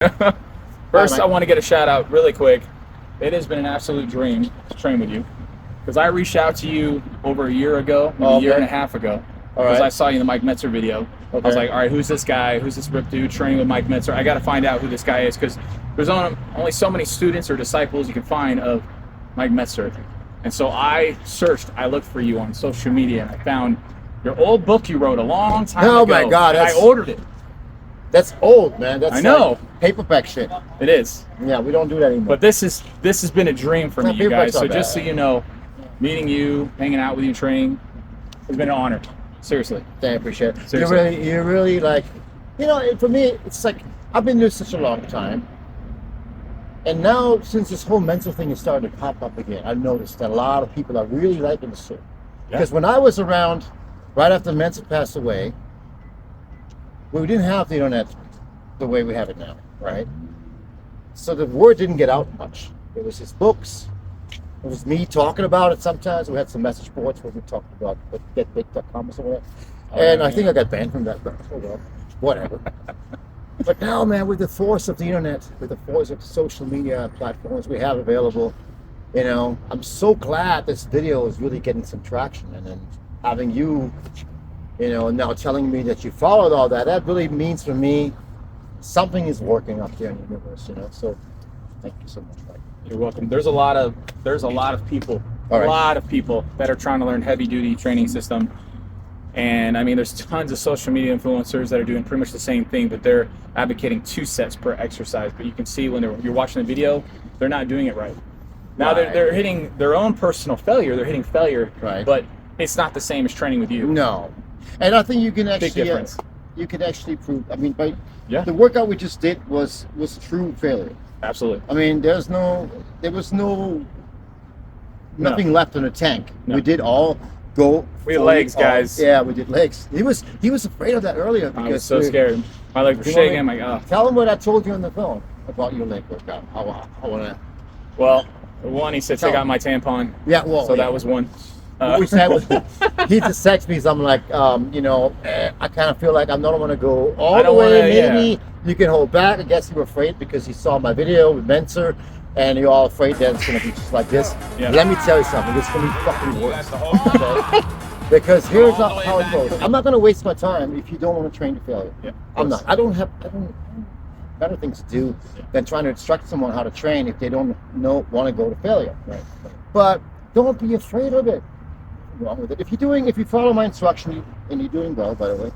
First, I want to get a shout out really quick. It has been an absolute dream to train with you, because I reached out to you over a year ago, maybe a year and a half ago, because I saw you in the Mike Metzer video. I was like, all right, who's this guy? Who's this ripped dude training with Mike Metzer? I got to find out who this guy is, because there's only so many students or disciples you can find of Mike Metzer. And so I searched, I looked for you on social media, and I found your old book you wrote a long time ago. Oh my God! I ordered it. That's old, man. That's I know. Like paperback shit. It is. Yeah, we don't do that anymore. But this has been a dream for me, you guys. So just so you know, meeting you, hanging out with you, training, has been an honor. Seriously. I appreciate it. Seriously. You're really like, for me, it's like I've been doing such a long time. And now, since this whole mental thing has started to pop up again, I've noticed that a lot of people are really liking the shit. Because when I was around, right after Mensa passed away, we didn't have the internet the way we have it now, right? So the word didn't get out much. It was his books. It was me talking about it sometimes. We had some message boards where we talked about getbig.com or something. And I think I got banned from that, but oh well, whatever. But now, man, with the force of the internet, with the force of social media platforms we have available, I'm so glad this video is really getting some traction. And then having you, now telling me that you followed all that, that really means for me something is working up there in the universe, So thank you so much, Mike. You're welcome. There's a lot of people, lot of people that are trying to learn heavy duty training system. And I mean, there's tons of social media influencers that are doing pretty much the same thing, but they're advocating 2 sets per exercise. But you can see when you're watching the video, they're not doing it right. Now they're hitting their own personal failure. They're hitting failure, but it's not the same as training with you. No, and I think you can Big difference. You can actually prove. I mean, the workout we just did was true failure. Absolutely. I mean, there was nothing left in the tank. No. We did all go. We had legs, guys. Yeah, we did legs. He was afraid of that earlier because I was so scared. My legs were shaking. I'm like, oh. Tell him what I told you on the phone about your leg workout. I wanna. Well, one, he said take out my tampon. Yeah, well, so that was one. We said he just texted me. So I'm like, I kind of feel like I'm not going to go all the way. Maybe you can hold back. I guess you were afraid because you saw my video with Mentor, and you're all afraid that it's going to be just like this. Yeah. Let me tell you something. It's going to be fucking worse. Okay? Because here's how it goes. I'm not going to waste my time if you don't want to train to failure. Yeah, I'm not. I don't have better things to do than trying to instruct someone how to train if they don't want to go to failure. Right. But don't be afraid of it. Wrong with it. If you follow my instruction, and you're doing well, by the way,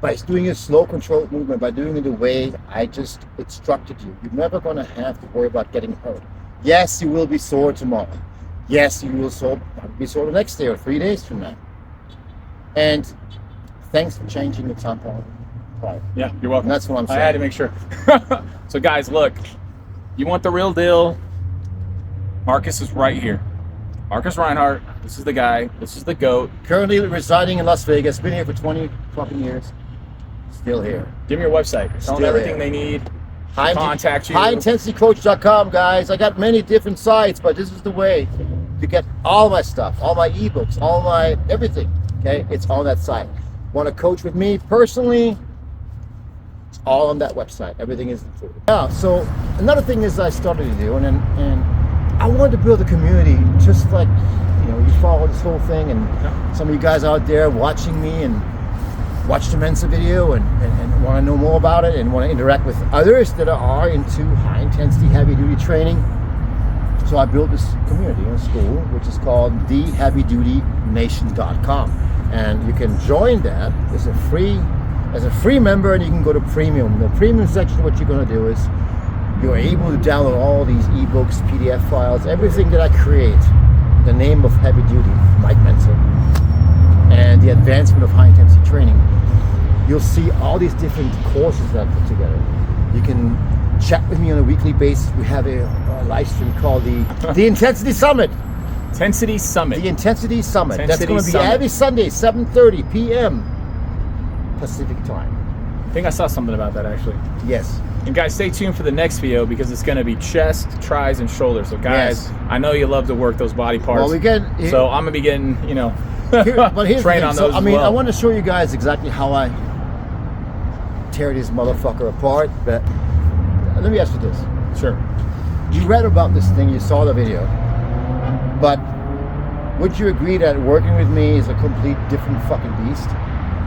by doing a slow controlled movement, by doing it the way I just instructed you, you're never going to have to worry about getting hurt. Yes, you will be sore tomorrow. Yes, you will be sore the next day or 3 days from now. And thanks for changing the tampon. Yeah, you're welcome. And that's what I'm saying. I had to make sure. So guys, look, you want the real deal? Marcus is right here. Marcus Reinhardt, this is the guy, this is the GOAT. Currently residing in Las Vegas, been here for 20 fucking years. Still here. Give me your website. Tell them everything they need. Contact you. HighIntensityCoach.com, guys. I got many different sites, but this is the way to get all my stuff, all my ebooks, all my everything. Okay, it's on that site. Want to coach with me personally? It's all on that website. Everything is included. Yeah. So another thing is I started to do, and I wanted to build a community, just like you follow this whole thing, and some of you guys out there watching me and watch the Mensa video and want to know more about it and want to interact with others that are into high intensity, heavy duty training. So I built this community in school, which is called theheavydutynation.com, and you can join that as a free member, and you can go to premium. The premium section, what you're going to do is you're able to download all these ebooks, PDF files, everything that I create, the name of heavy duty, Mike Mensa, and the advancement of high intensity training. You'll see all these different courses that I put together. You can chat with me on a weekly basis. We have a live stream called the Intensity Summit. Intensity Summit. The Intensity Summit. That's going to be every Sunday, 7:30 p.m. Pacific time. I think I saw something about that actually. Yes. And guys, stay tuned for the next video because it's going to be chest, tris, and shoulders. So guys, I know you love to work those body parts. Well, so I'm going to be getting, train on those. I mean, I want to show you guys exactly how I tear this motherfucker apart, but let me ask you this. Sure. You read about this thing, you saw the video, but would you agree that working with me is a complete different fucking beast?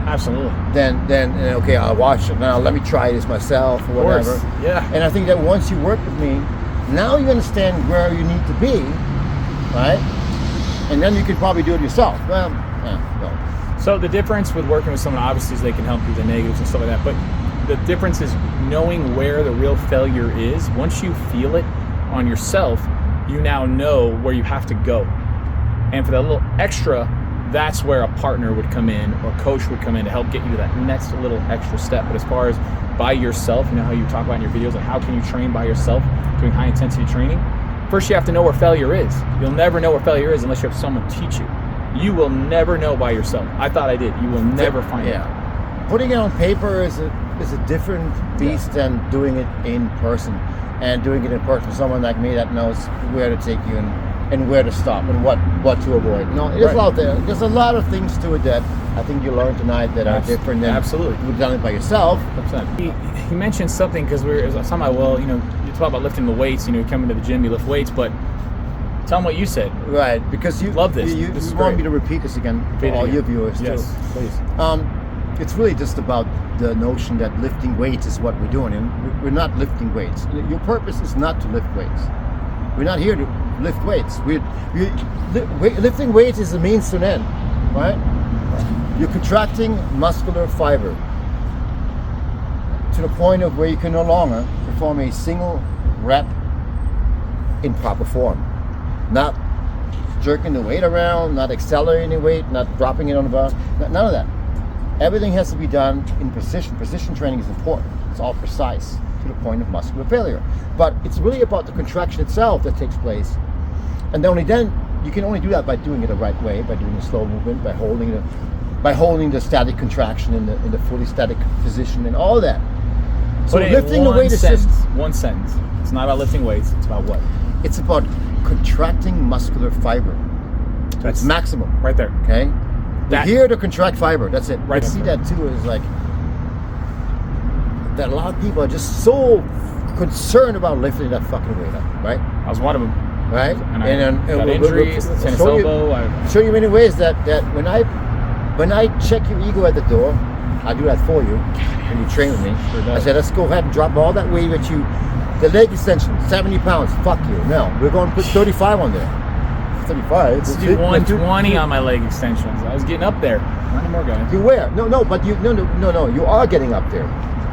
Absolutely. Then okay, I'll watch it now. Let me try this myself or whatever. Yeah. And I think that once you work with me, now you understand where you need to be, right? And then you can probably do it yourself. Well, no. So the difference with working with someone, obviously, is they can help you with the negatives and stuff like that. But the difference is knowing where the real failure is. Once you feel it on yourself, you now know where you have to go. And for that little extra, that's where a partner would come in or a coach would come in to help get you to that next little extra step. But as far as by yourself, you know how you talk about in your videos, like how can you train by yourself doing high intensity training? First, you have to know where failure is. You'll never know where failure is unless you have someone teach you. You will never know by yourself. I thought I did. You will never find it. Putting it on paper is a different beast than doing it in person. And doing it in person with someone like me that knows where to take you and where to stop and what to avoid. You know, there's a lot of things to it that I think you learned tonight that are different than you've done it by yourself. 100%. He mentioned something because I was talking about, well, you know, you talk about lifting the weights, you know, you come into the gym, you lift weights, but tell them what you said. Right, because you love this. You this want me to repeat this again for all your viewers too. Yes, please. It's really just about the notion that lifting weights is what we're doing, and we're not lifting weights. Your purpose is not to lift weights. We're not here to lift weights. Lifting weights is a means to an end, right? You're contracting muscular fiber to the point of where you can no longer perform a single rep in proper form. Not jerking the weight around, not accelerating the weight, not dropping it on the bar, none of that. Everything has to be done in precision. Precision training is important. It's all precise to the point of muscular failure. But it's really about the contraction itself that takes place. And only then, you can only do that by doing it the right way, by doing a slow movement, by holding the static contraction in the fully static position and all that. So lifting the weight is just one sentence. It's not about lifting weights. It's about what? It's about contracting muscular fiber. That's maximum. Right there. Okay? We're here to contract fiber. That's it. Right. I see that too. Is like that a lot of people are just so concerned about lifting that fucking weight up, right? I was one of them. Right? And got injuries, tennis elbow. Show you many ways that when I check your ego at the door, I do that for you when you train with me. I said, let's go ahead and drop all that weight that you, the leg extension, 70 pounds. Fuck you. No, we're going to put 35 on there. 35. Let's do 120 on my leg extensions. I was getting up there. Not anymore, guys. You were. But you are getting up there.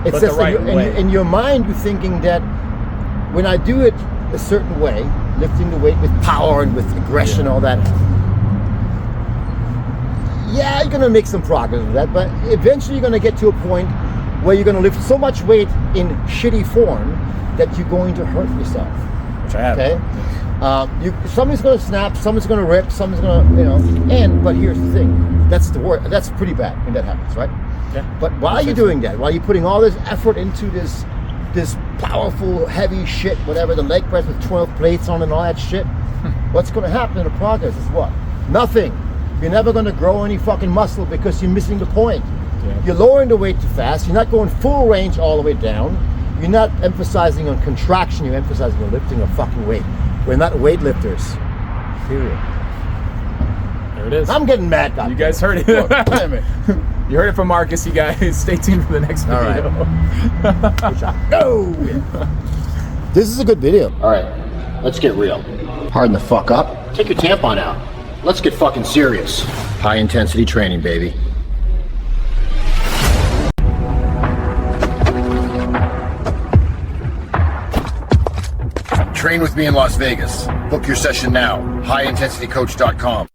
It's but just the right way. In your mind, you're thinking that when I do it a certain way, lifting the weight with power and with aggression, all that, yeah, you're going to make some progress with that, but eventually you're going to get to a point where you're going to lift so much weight in shitty form that you're going to hurt yourself. Which I have. Okay? Something's going to snap, something's going to rip, something's going to, end. But here's the thing. That's the word. That's pretty bad when that happens, right? Yeah. But while you're doing that, while you're putting all this effort into this powerful, heavy shit, whatever, the leg press with 12 plates on and all that shit, what's going to happen in the progress is what? Nothing. You're never going to grow any fucking muscle because you're missing the point. Yeah. You're lowering the weight too fast. You're not going full range all the way down. You're not emphasizing on contraction. You're emphasizing on lifting a fucking weight. We're not weightlifters. Period. There it is. I'm getting mad. God. You guys heard it. You heard it from Marcus, you guys. Stay tuned for the next video. Right. No! This is a good video. All right, let's get real. Harden the fuck up. Take your tampon out. Let's get fucking serious. High intensity training, baby. Train with me in Las Vegas. Book your session now. HighIntensityCoach.com.